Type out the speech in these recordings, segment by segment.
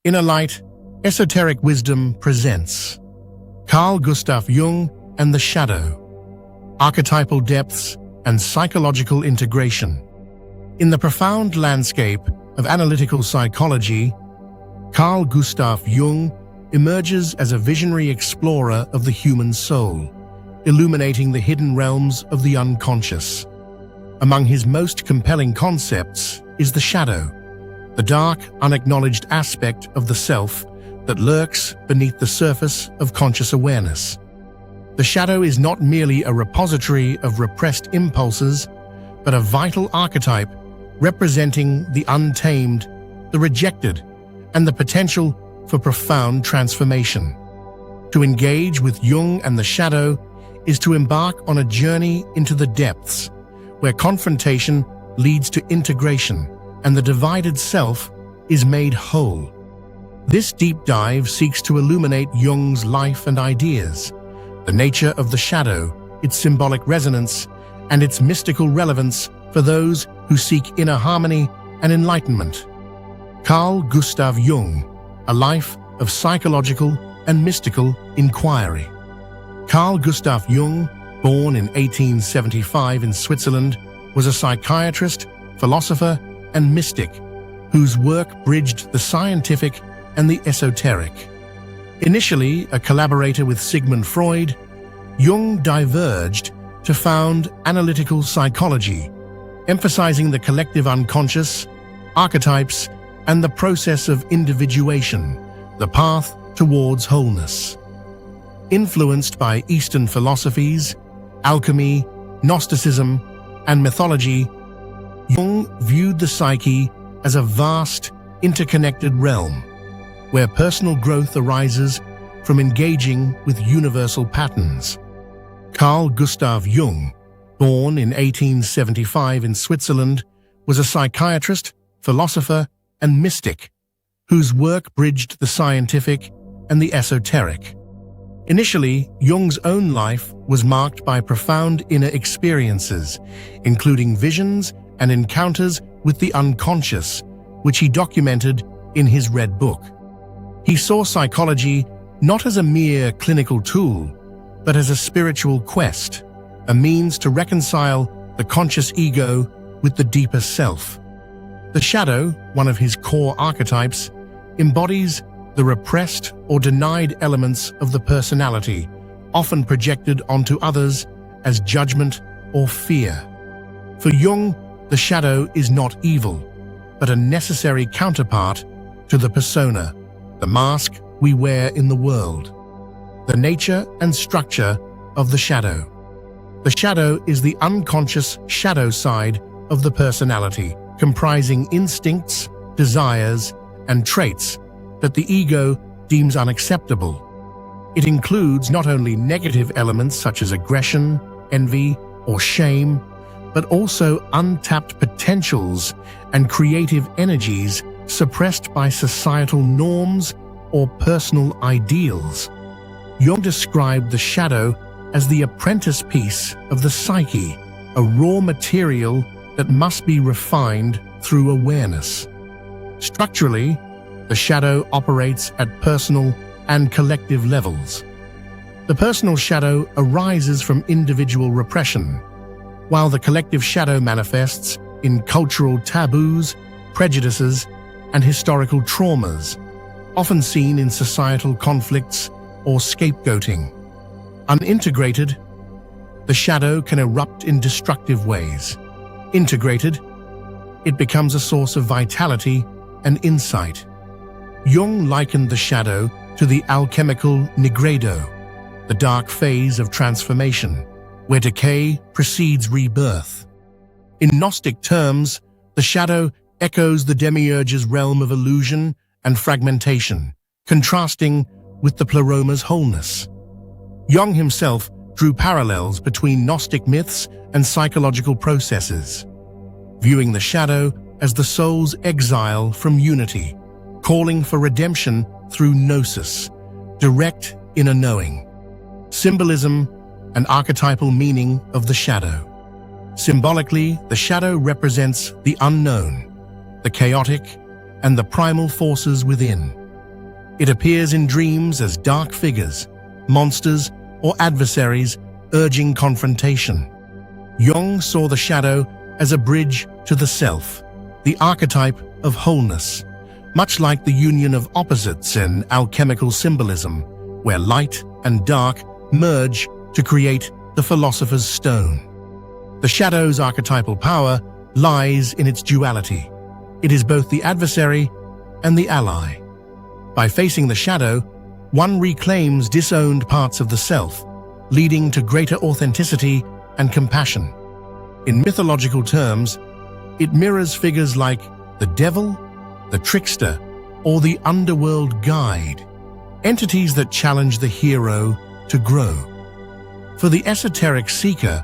Inner Light, Esoteric Wisdom presents Carl Jung and the Shadow, Archetypal Depths and Psychological Integration. In the profound landscape of analytical psychology, Carl Jung emerges as a visionary explorer of the human soul, illuminating the hidden realms of the unconscious. Among his most compelling concepts is the shadow, the dark, unacknowledged aspect of the self that lurks beneath the surface of conscious awareness. The shadow is not merely a repository of repressed impulses, but a vital archetype representing the untamed, the rejected, and the potential for profound transformation. To engage with Jung and the shadow is to embark on a journey into the depths, where confrontation leads to integration and the divided self is made whole. This deep dive seeks to illuminate Jung's life and ideas, the nature of the shadow, its symbolic resonance, and its mystical relevance for those who seek inner harmony and enlightenment. Carl Gustav Jung, a life of psychological and mystical inquiry. Carl Gustav Jung, born in 1875 in Switzerland, was a psychiatrist, philosopher, and mystic whose work bridged the scientific and the esoteric. Initially a collaborator with Sigmund Freud, Jung diverged to found analytical psychology, emphasizing the collective unconscious, archetypes, and the process of individuation, the path towards wholeness. Influenced by Eastern philosophies, alchemy, Gnosticism, and mythology, Jung viewed the psyche as a vast, interconnected realm, where personal growth arises from engaging with universal patterns. Carl Gustav Jung, born in 1875 in Switzerland, was a psychiatrist, philosopher, and mystic whose work bridged the scientific and the esoteric. Initially, Jung's own life was marked by profound inner experiences, including visions and encounters with the unconscious, which he documented in his Red Book. He saw psychology not as a mere clinical tool, but as a spiritual quest, a means to reconcile the conscious ego with the deeper self. The shadow, one of his core archetypes, embodies the repressed or denied elements of the personality, often projected onto others as judgment or fear. For Jung, the shadow is not evil, but a necessary counterpart to the persona, the mask we wear in the world. The nature and structure of the shadow. The shadow is the unconscious shadow side of the personality, comprising instincts, desires, and traits that the ego deems unacceptable. It includes not only negative elements such as aggression, envy, or shame, but also untapped potentials and creative energies suppressed by societal norms or personal ideals. Jung described the shadow as the apprentice piece of the psyche, a raw material that must be refined through awareness. Structurally, the shadow operates at personal and collective levels. The personal shadow arises from individual repression, while the collective shadow manifests in cultural taboos, prejudices, and historical traumas, often seen in societal conflicts or scapegoating. Unintegrated, the shadow can erupt in destructive ways. Integrated, it becomes a source of vitality and insight. Jung likened the shadow to the alchemical Nigredo, the dark phase of transformation, where decay precedes rebirth. In Gnostic terms, the shadow echoes the demiurge's realm of illusion and fragmentation, contrasting with the pleroma's wholeness. Jung himself drew parallels between Gnostic myths and psychological processes, viewing the shadow as the soul's exile from unity, calling for redemption through gnosis, direct inner knowing. Symbolism and archetypal meaning of the shadow. Symbolically, the shadow represents the unknown, the chaotic, and the primal forces within, It appears in dreams as dark figures, monsters, or adversaries urging confrontation. Jung saw the shadow as a bridge to the self, the archetype of wholeness, much like the union of opposites in alchemical symbolism, where light and dark merge to create the philosopher's stone. The shadow's archetypal power lies in its duality. It is both the adversary and the ally. By facing the shadow, one reclaims disowned parts of the self, leading to greater authenticity and compassion. In mythological terms, it mirrors figures like the devil, the trickster, or the underworld guide, entities that challenge the hero to grow. For the esoteric seeker,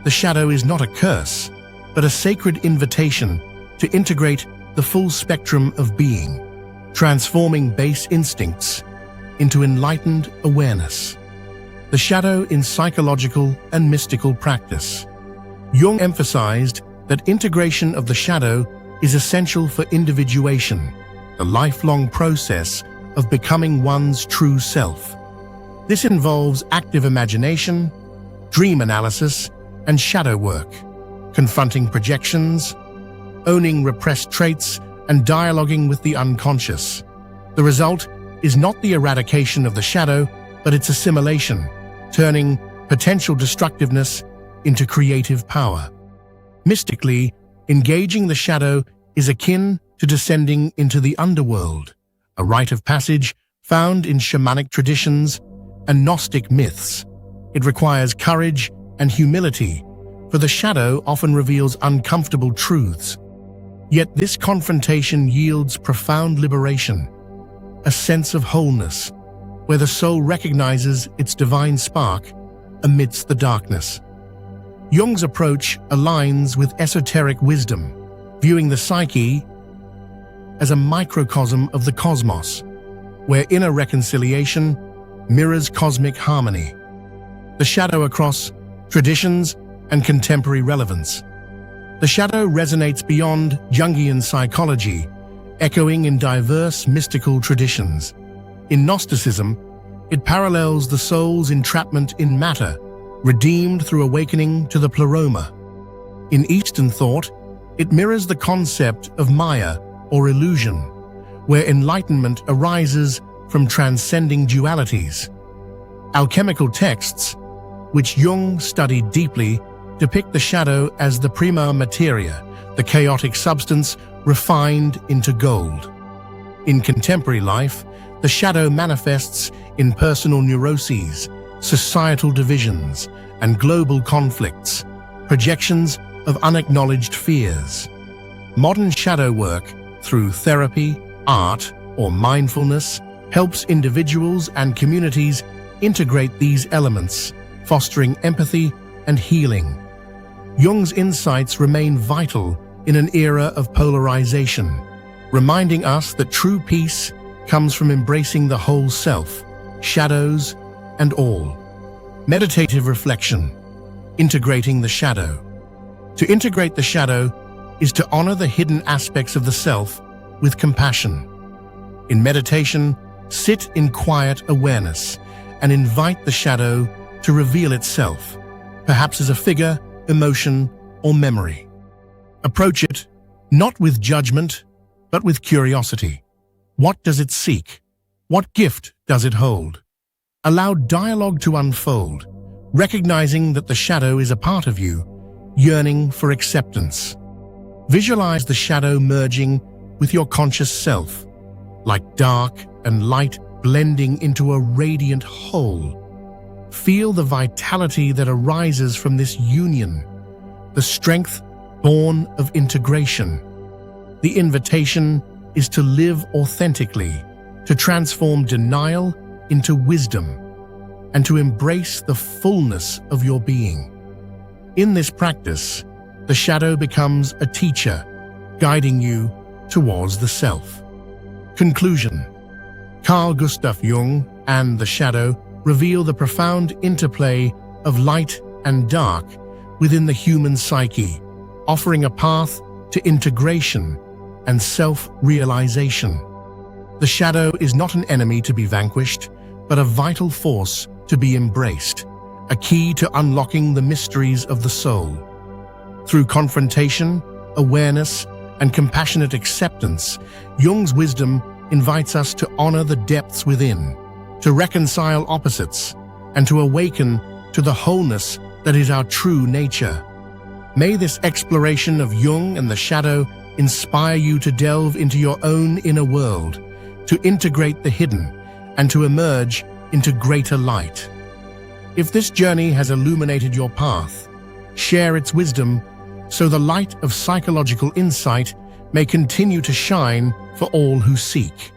the shadow is not a curse, but a sacred invitation to integrate the full spectrum of being, transforming base instincts into enlightened awareness. The shadow in psychological and mystical practice. Jung emphasized that integration of the shadow is essential for individuation, the lifelong process of becoming one's true self. This involves active imagination, dream analysis, and shadow work, confronting projections, owning repressed traits, and dialoguing with the unconscious. The result is not the eradication of the shadow, but its assimilation, turning potential destructiveness into creative power. Mystically, engaging the shadow is akin to descending into the underworld, a rite of passage found in shamanic traditions and Gnostic myths. It requires courage and humility, for the shadow often reveals uncomfortable truths. Yet this confrontation yields profound liberation, a sense of wholeness, where the soul recognizes its divine spark amidst the darkness. Jung's approach aligns with esoteric wisdom, viewing the psyche as a microcosm of the cosmos, where inner reconciliation mirrors cosmic harmony. The shadow across traditions and contemporary relevance. The shadow resonates beyond Jungian psychology, echoing in diverse mystical traditions. In Gnosticism, it parallels the soul's entrapment in matter, redeemed through awakening to the pleroma. In Eastern thought, it mirrors the concept of Maya, or illusion, where enlightenment arises from transcending dualities. Alchemical texts, which Jung studied deeply, depict the shadow as the prima materia, the chaotic substance refined into gold. In contemporary life, the shadow manifests in personal neuroses, societal divisions, and global conflicts, projections of unacknowledged fears. Modern shadow work, through therapy, art, or mindfulness, helps individuals and communities integrate these elements, fostering empathy and healing. Jung's insights remain vital in an era of polarization, reminding us that true peace comes from embracing the whole self, shadows and all. Meditative reflection, integrating the shadow. To integrate the shadow is to honor the hidden aspects of the self with compassion. In meditation, sit in quiet awareness and invite the shadow to reveal itself, perhaps as a figure, emotion, or memory. Approach it not with judgment, but with curiosity. What does it seek? What gift does it hold? Allow dialogue to unfold, recognizing that the shadow is a part of you, yearning for acceptance. Visualize the shadow merging with your conscious self, like dark and light blending into a radiant whole. Feel the vitality that arises from this union, the strength born of integration. The invitation is to live authentically, to transform denial into wisdom, and to embrace the fullness of your being. In this practice, the shadow becomes a teacher, guiding you towards the self. Conclusion. Carl Gustav Jung and the shadow reveal the profound interplay of light and dark within the human psyche, offering a path to integration and self-realization. The shadow is not an enemy to be vanquished, but a vital force to be embraced, a key to unlocking the mysteries of the soul. Through confrontation, awareness, and compassionate acceptance, Jung's wisdom invites us to honor the depths within, to reconcile opposites, and to awaken to the wholeness that is our true nature. May this exploration of Jung and the shadow inspire you to delve into your own inner world, to integrate the hidden, and to emerge into greater light. If this journey has illuminated your path, share its wisdom so the light of psychological insight may continue to shine for all who seek.